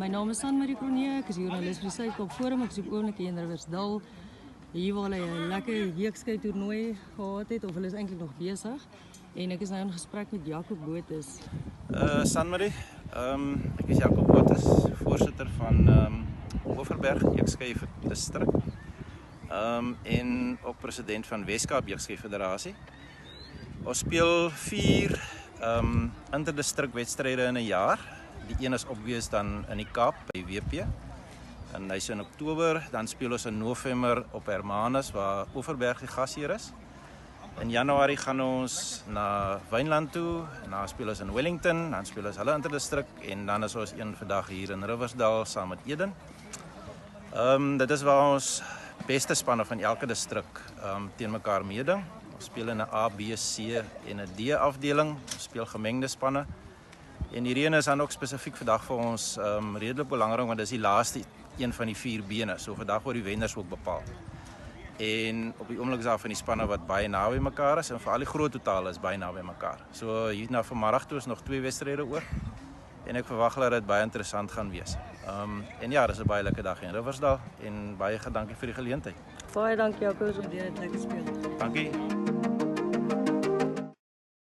My naam is Anne-Marie Cronje, ek is joernalis vir die Suid-Kaap Forum, ek is op oomblik hier in Riversdal. Hier waar hulle 'n lekker jeugskei toernooi gehad het, of hulle is eintlik nog besig. En ek is nou in gesprek met Jacob Botes. Anne-Marie, ek is Jacob Botes, voorsitter van Overberg Jeugskei Distrik. En ook president van Weskaap Jeugskei Federasie. Ons speel 4 interdistrik wedstryde in 'n jaar. Die een is obvious dan in die Kaap by WP. En hy's in Oktober, dan speel ons in November op Hermanus waar Overberg die gasheer is. In Januarie gaan ons na Wynland toe, en dan speel ons in Wellington, dan speel ons hulle interdistrik en dan is ons een vandag hier in Riversdal saam met Eden. Dit is waar ons beste spanne van elke distrik teen mekaar meeding. Ons speel in 'n A, B, C en 'n D afdeling. Ons speel gemengde spanne. En hierdie een is dan ook spesifiek vandag vir ons redelik belangrik, want dis die laaste een van die 4 bene. So vandag word die wenners ook bepaal. En op die oomblik is daar van die spanne wat baie naby mekaar is, en veral die groot totale is baie naby mekaar. So hier na vanmiddag toe is nog 2 wedstryde oor. En ek verwag dat dit baie interessant gaan wees. En ja, dis 'n baie lekker dag in Riversdal en baie dankie vir die geleentheid. Baie dankie Jacob, om dit lekker speel. Dankie.